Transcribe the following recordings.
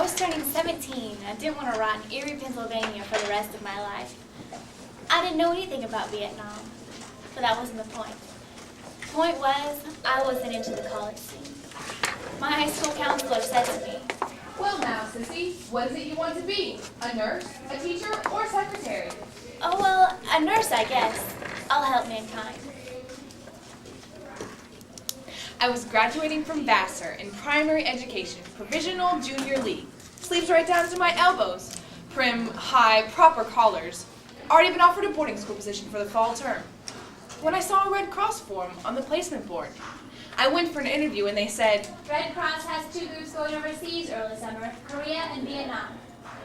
was turning 17. I didn't want to rot in Erie, Pennsylvania for the rest of my life. I didn't know anything about Vietnam, but that wasn't the point. The point was, I wasn't into the college scene. My high school counselor said to me, "Well now, sissy, what is it you want to be? A nurse, a teacher, or a secretary?" "Oh, well, a nurse, I guess. I'll help mankind." I was graduating from Vassar in primary education, provisional junior league. Sleeves right down to my elbows. Prim, high, proper collars. Already been offered a boarding school position for the fall term. When I saw a Red Cross form on the placement board, I went for an interview and they said, Red Cross has 2 groups going overseas early summer, Korea and Vietnam.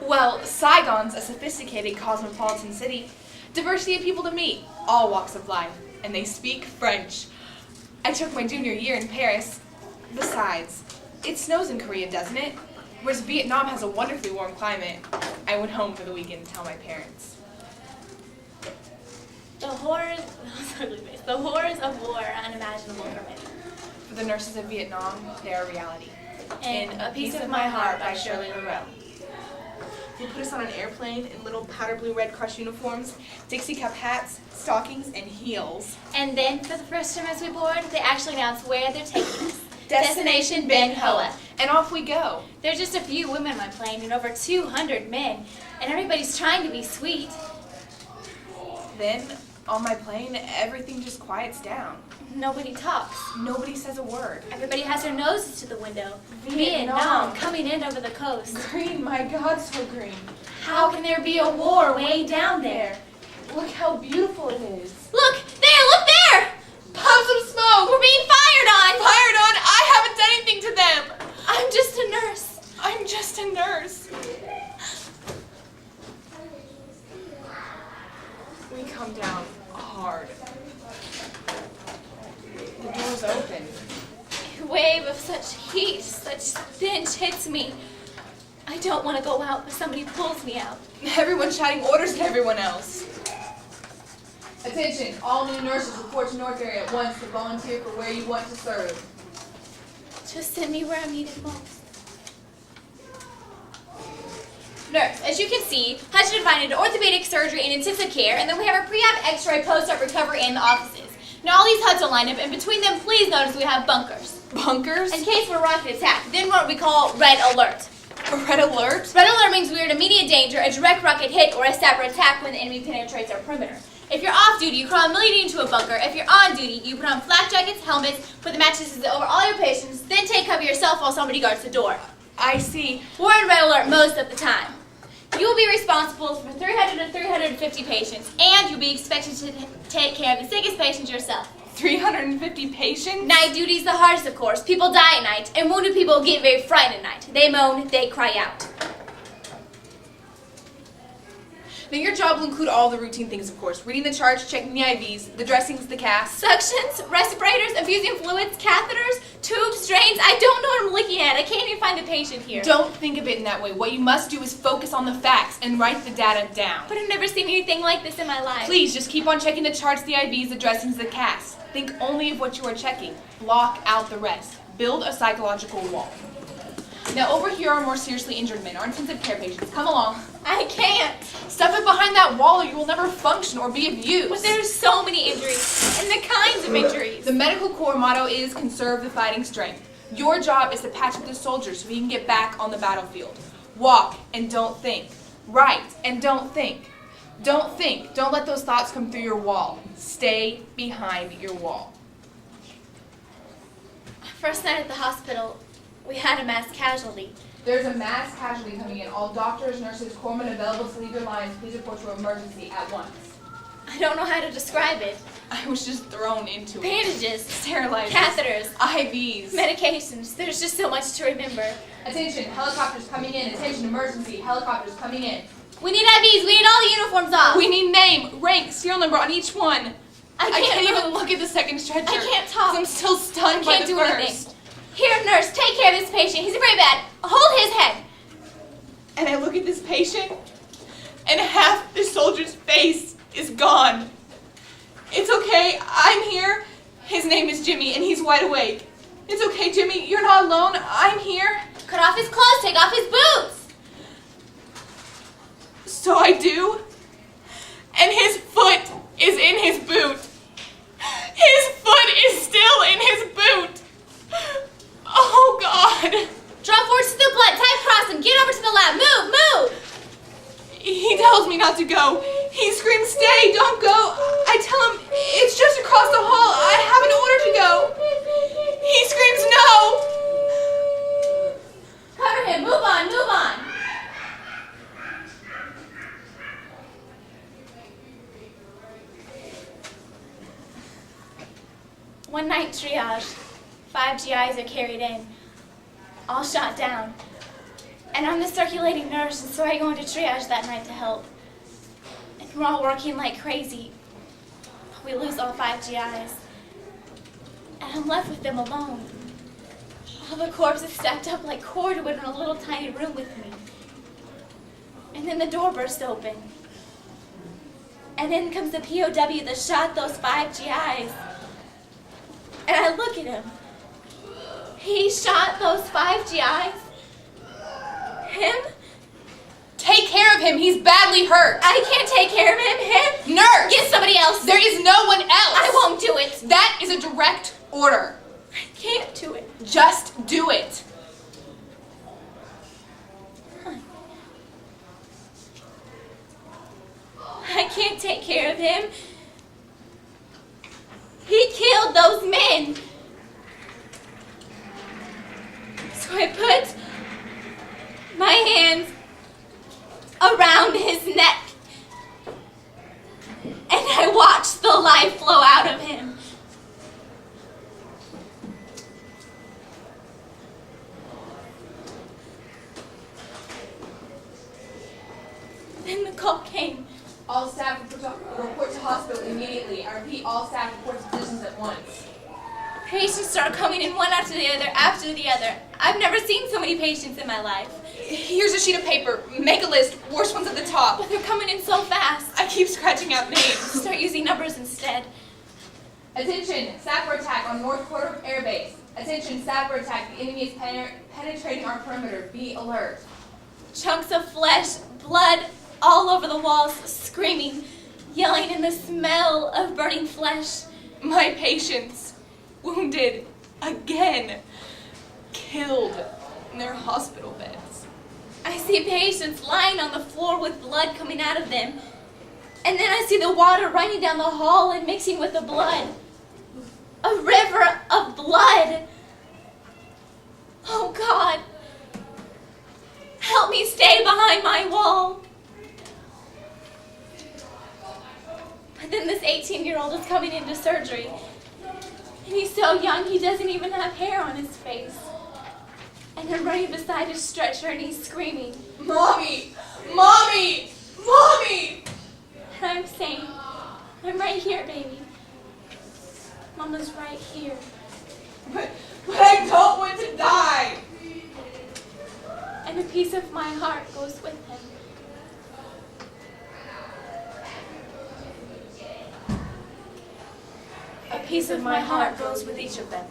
well, Saigon's a sophisticated cosmopolitan city. Diversity of people to meet, all walks of life, and they speak French. I took my junior year in Paris. Besides, it snows in Korea, doesn't it? Whereas Vietnam has a wonderfully warm climate. I went home for the weekend to tell my parents. The horrors of war are unimaginable for me. For the nurses of Vietnam, they are reality. In A Piece of My Heart by Shirley Rorel. They put us on an airplane in little powder blue Red Cross uniforms, Dixie cup hats, stockings, and heels. And then, for the first time as we board, they actually announce where they're taking us. Destination Ben Hoa. And off we go. There's just a few women on my plane and over 200 men, and everybody's trying to be sweet. Then, on my plane, everything just quiets down. Nobody talks. Nobody says a word. Everybody has their noses to the window. Vietnam. Coming in over the coast. Green, my God, so green. How can there be a war way down there? Look how beautiful it is. Look there! Pop some smoke! We're being fired on! Fired on! I haven't done anything to them! I'm just a nurse. I'm just a nurse. We come down hard. The door's open. A wave of such heat, such stench hits me. I don't want to go out, but somebody pulls me out. Everyone's shouting orders to everyone else. Attention, all new nurses report to North area at once to volunteer for where you want to serve. Just send me where I'm needed most. Nurse, as you can see, has divided orthopedic surgery and intensive care, and then we have a pre-op, x-ray, post-op recovery in the offices. Now all these HUDs are lined up, and between them, please notice we have bunkers. Bunkers? In case of a rocket attack, then what we call red alert. Red alert? Red alert means we are in immediate danger, a direct rocket hit, or a cyber attack when the enemy penetrates our perimeter. If you're off duty, you crawl immediately into a bunker. If you're on duty, you put on flak jackets, helmets, put the mattresses over all your patients, then take cover yourself while somebody guards the door. I see. We're in red alert most of the time. You will be responsible for 300 to 350 patients, and you'll be expected to take care of the sickest patients yourself. 350 patients? Night duty's the hardest, of course. People die at night, and wounded people get very frightened at night. They moan, they cry out. Now your job will include all the routine things, of course. Reading the charts, checking the IVs, the dressings, the casts. Suctions, respirators, infusing fluids, catheters, tubes, drains. I don't know what I'm looking at. I can't even find the patient here. Don't think of it in that way. What you must do is focus on the facts and write the data down. But I've never seen anything like this in my life. Please, just keep on checking the charts, the IVs, the dressings, the casts. Think only of what you are checking. Block out the rest. Build a psychological wall. Now over here are more seriously injured men, our intensive care patients. Come along. I can't. Stuff it behind that wall or you will never function or be of use. But there's so many injuries, and the kinds of injuries. The medical corps motto is conserve the fighting strength. Your job is to patch up the soldiers so he can get back on the battlefield. Walk and don't think. Write and don't think. Don't think. Don't let those thoughts come through your wall. Stay behind your wall. First night at the hospital, we had a mass casualty. There's a mass casualty coming in. All doctors, nurses, corpsmen available to leave their lines. Please report to emergency at once. I don't know how to describe it. I was just thrown into it. Bandages, Sterilizers. catheters, IVs. medications. There's just so much to remember. Attention, helicopters coming in. Attention, emergency. Helicopters coming in. We need IVs. We need all the uniforms off. We need name, rank, serial number on each one. I I can't move. even look at the second stretcher. I can't talk. 'Cause I'm still stunned I by can't the do first. anything. Here, nurse, take care of this patient. He's very bad. Hold his head. And I look at this patient, and half the soldier's face is gone. It's okay, I'm here. His name is Jimmy, and he's wide awake. It's okay, Jimmy, you're not alone. I'm here. Cut off his clothes. Take off his boots. So I do, and his foot is in his boot. His foot is still in his boot. Oh, God. Draw force to the blood, type cross him, get over to the lab, move, move! He tells me not to go. He screams, stay, don't go. I tell him, it's just across the hall. I have an order to go. He screams, no. Cover him, move on, move on! One night triage, 5 GIs are carried in, all shot down. And I'm the circulating nurse, and so I go into triage that night to help. And we're all working like crazy. We lose all 5 GIs. And I'm left with them alone. All the corpses stacked up like cordwood in a little tiny room with me. And then the door burst open. And in comes the POW that shot those 5 GIs. And I look at him. He shot those 5 GIs? Him? Take care of him. He's badly hurt. I can't take care of him. Him? Nurse! Get somebody else. There is no one else. I won't do it. That is a direct order. I can't do it. Just do it. I can't take care of him. He killed those men. So I put my hands around his neck and I watched the life flow out of him. Then the call came. All staff report to hospital immediately. I repeat, all staff report to physicians at once. Patients start coming in one after the other. I've never seen so many patients in my life. Here's a sheet of paper. Make a list. Worst ones at the top. But they're coming in so fast. I keep scratching out names. Start using numbers instead. Attention, sapper attack on North Quarter Air Base. Attention, sapper attack. The enemy is penetrating our perimeter. Be alert. Chunks of flesh, blood all over the walls, screaming, yelling in the smell of burning flesh. My patients, wounded again, killed in their hospital beds. I see patients lying on the floor with blood coming out of them. And then I see the water running down the hall and mixing with the blood. A river of blood. Oh God. Help me stay behind my wall. But then this 18-year-old is coming into surgery. And he's so young, he doesn't even have hair on his face. And I'm running beside his stretcher and he's screaming. Mommy! Mommy! Mommy! And I'm saying, I'm right here, baby. Mama's right here. But I don't want to die! And a piece of my heart goes with him. A piece of my heart goes with each of them.